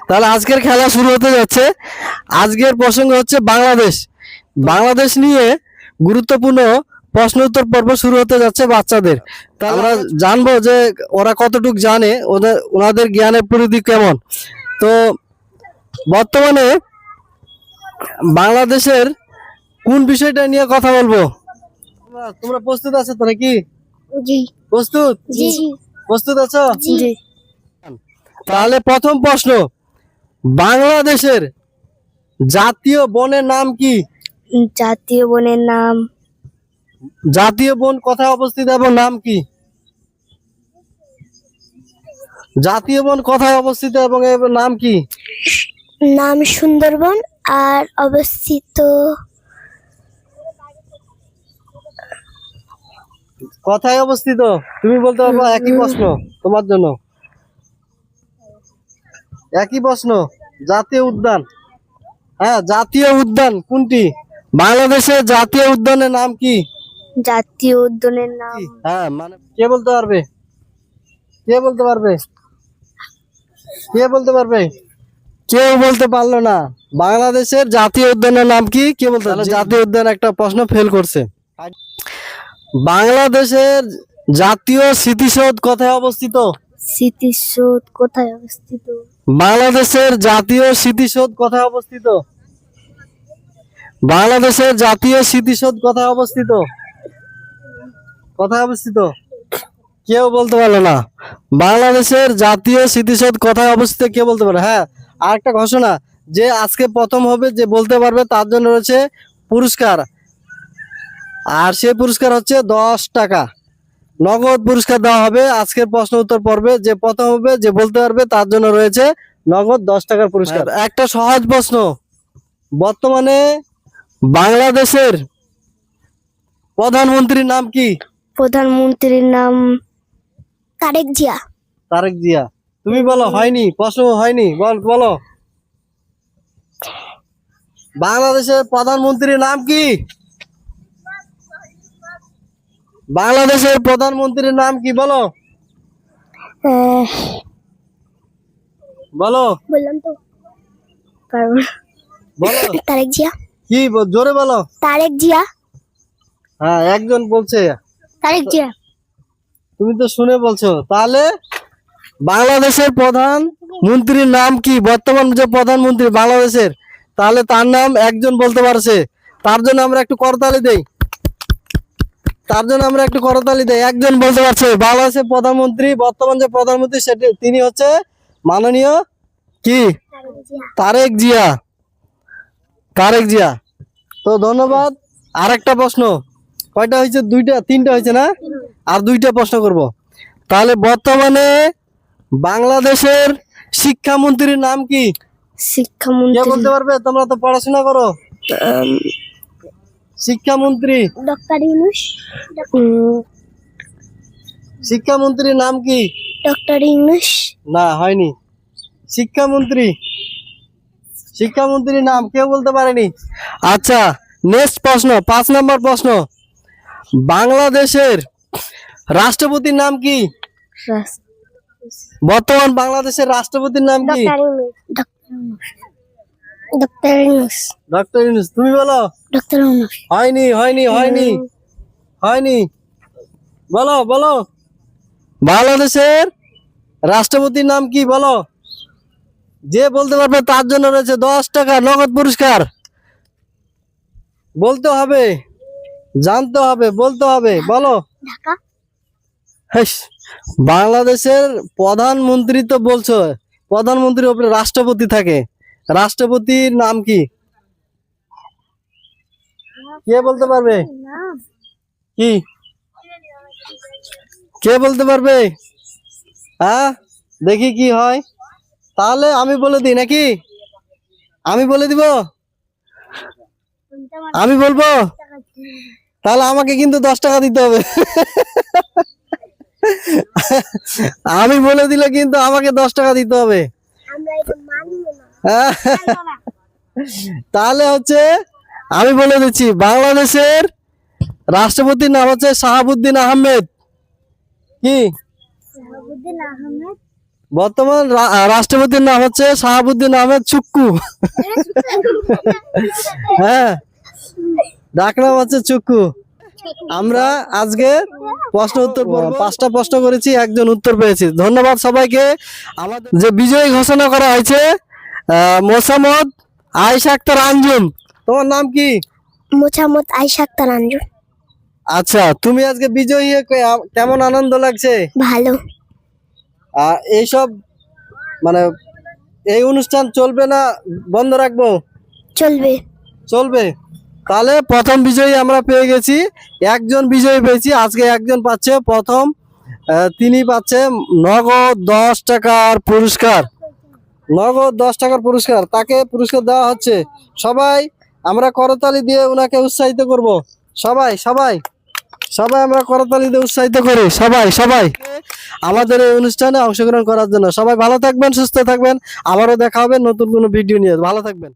তাহলে আজকের খেলা শুরু হতে যাচ্ছে। আজকের প্রসঙ্গ হচ্ছে বাংলাদেশ। বাংলাদেশ নিয়ে গুরুত্বপূর্ণ প্রশ্ন উত্তর পর্ব শুরু হতে যাচ্ছে বাচ্চাদের। তাহলে আমরা জানবো যে ওরা কতটুকু জানে, ওনাদের জ্ঞানের পরিধি কেমন। তো বর্তমানে বাংলাদেশের কোন বিষয়টা নিয়ে কথা বলবো? তোমরা প্রস্তুত আছো তো নাকি? জি প্রস্তুত? জি প্রস্তুত আছো? জি তাহলে প্রথম প্রশ্ন, বাংলাদেশের জাতীয় বনের নাম কি? জাতীয় বনের নাম জাতীয় বন কোথায় অবস্থিত এবং নাম কি? জাতীয় বন কোথায় অবস্থিত এবং এর নাম কি? নাম সুন্দরবন আর অবস্থিত কোথায় অবস্থিত তুমি বলতে পারবে? একই প্রশ্ন তোমার জন্য, একই প্রশ্ন। জাতীয় উদ্যান, হ্যাঁ জাতীয় উদ্যান কোনটি? বাংলাদেশের জাতীয় উদ্যানের নাম কি? জাতীয় উদ্যানের নাম হ্যাঁ মানে কে বলতে পারবে? কে বলতে পারবে? কে বলতে পারবে? কেউ বলতে পারলো না। বাংলাদেশের জাতীয় উদ্যানের নাম কি? কে বলতে পারবে? জাতীয় উদ্যান একটা প্রশ্ন ফেল করছে। বাংলাদেশের জাতীয় স্মৃতিসৌধ কোথায় অবস্থিত? স্মৃতিসৌধ কোথায় অবস্থিত? বাংলাদেশের জাতীয় স্মৃতিসৌধ কোথায় অবস্থিত? বাংলাদেশের জাতীয় স্মৃতিসৌধ কোথায় অবস্থিত? কোথায় অবস্থিত? কেউ বলতে পারলো না। বাংলাদেশের জাতীয় স্মৃতিসৌধ কোথায় অবস্থিত কেউ বলতে পারে? হ্যাঁ, আরেকটা ঘোষণা, যে আজকে প্রথম হবে যে বলতে পারবে তার জন্য রয়েছে পুরস্কার। আর সেই পুরস্কার হচ্ছে 10 টাকা নগদ পুরস্কার দেওয়া হবে। আজকের প্রশ্ন উত্তর পর্বে যে প্রথম হবে যে বলতে পারবে তার জন্য রয়েছে নগদ 10 টাকার পুরস্কার। একটা সহজ প্রশ্ন, বর্তমানে বাংলাদেশের প্রধানমন্ত্রীর নাম কি? প্রধানমন্ত্রীর নাম তারেক জিয়া। তারেক জিয়া। তুমি বলো, হয়নি, প্রশ্ন হয়নি, বলো। বাংলাদেশের প্রধানমন্ত্রীর নাম কি? বাংলাদেশের প্রধানমন্ত্রীর নাম কি বলো? বলো বললাম তো পারবো না। বলো। তারেক জিয়া। কি জোরে বলো। তারেক জিয়া। হ্যাঁ, একজন বলছে। তারেক জিয়া। তুমি তো শুনে বলছো। তাহলে বাংলাদেশের প্রধানমন্ত্রীর নাম কি? বর্তমান যে প্রধানমন্ত্রী বাংলাদেশের, তাহলে তার নাম একজন বলতে পারছে। তার জন্য আমরা একটু করতালি দেই। একজন বলতে পারছে বাংলাদেশের প্রধানমন্ত্রী, বর্তমান যে প্রধানমন্ত্রী সেটি তিনি হচ্ছে মাননীয় কি? তারেক জিয়া। তারেক জিয়া। তো ধন্যবাদ। আরেকটা প্রশ্ন, কয়টা হয়েছে? তিনটা হয়েছে না? আর দুইটা প্রশ্ন করব। তাহলে বর্তমানে বাংলাদেশের শিক্ষামন্ত্রীর নাম কি? কে শিক্ষামন্ত্রী বলতে পারবে? তোমরা তো পড়াশোনা করো। শিক্ষামন্ত্রী, ডক্টর ইউনূস। শিক্ষামন্ত্রীর নাম কি? ডক্টর ইউনূস। না, হয়নি। শিক্ষামন্ত্রীর নাম কেউ বলতে পারেনি। আচ্ছা, নেক্সট প্রশ্ন, 5 নম্বর প্রশ্ন, বাংলাদেশের রাষ্ট্রপতির নাম কি? বর্তমান বাংলাদেশের রাষ্ট্রপতির নাম কি? ডক্টর ইউনূস। ডক্টর ইউনূস। তুমি বলো। ডক্টর ইউনূস। হয়নি। বলো। বাংলাদেশের রাষ্ট্রপতির নাম কি বলো? যে বলতে পারবে তার জন্য রয়েছে 10 টাকা নগদ পুরস্কার। বলতে হবে, জানতে হবে, বলতে হবে, বলো। ঢাকা। হেস, বাংলাদেশের প্রধানমন্ত্রী তো বলছো, প্রধানমন্ত্রীর উপরে রাষ্ট্রপতি থাকে, রাষ্ট্রপতির নাম কি? কে বলতে পারবে? কি কে বলতে পারবে? হ্যাঁ, দেখি কি হয়। তাহলে আমি বলে দিই নাকি? আমি বলে দিব? আমি বলবো? তাহলে আমাকে কিন্তু 10 টাকা দিতে হবে। আমি বলে দিলে কিন্তু আমাকে 10 টাকা দিতে হবে। তাহলে হচ্ছে আমি বলে দিচ্ছি, বাংলাদেশের রাষ্ট্রপতির নাম হচ্ছে শাহাবুদ্দিন আহমেদ। কি? বর্তমান রাষ্ট্রপতির নাম হচ্ছে শাহাবুদ্দিন আহমেদ চুক্কু। হ্যাঁ, ডাকনাম হচ্ছে চুক্কু। আমরা আজকে প্রশ্ন উত্তর পর্ব 5টা প্রশ্ন করেছি, একজন উত্তর পেয়েছি। ধন্যবাদ সবাইকে। আমাদের যে বিজয়ী ঘোষণা করা হয়েছে মোসাম্মদ আয়েশা আক্তার আঞ্জুম। তোমার নাম কি? মোসাম্মদ আয়েশা আক্তার আঞ্জুম। আচ্ছা, তুমি আজকে বিজয়ী হয়ে কেমন আনন্দ লাগছে? ভালো। এইসব মানে এই অনুষ্ঠান চলবে না বন্ধ রাখবো? চলবে। চলবে। তাহলে প্রথম বিজয়ী আমরা পেয়ে গেছি, একজন বিজয়ী পেয়েছি আজকে। একজন পাচ্ছে প্রথম, তিনি পাচ্ছে নগদ 10 টাকার পুরস্কার। নগদ 10 টাকার পুরস্কার, তাকে পুরস্কার দেওয়া হচ্ছে। সবাই আমরা করতালি দিয়ে ওনাকে উৎসাহিত করব। সবাই সবাই সবাই আমরা করতালি দিয়ে উৎসাহিত করি। সবাই সবাই আমাদের এই অনুষ্ঠানে অংশগ্রহণ করার জন্য। সবাই ভালো থাকবেন, সুস্থ থাকবেন। আবারও দেখা হবে নতুন কোনো ভিডিও নিয়ে। ভালো থাকবেন।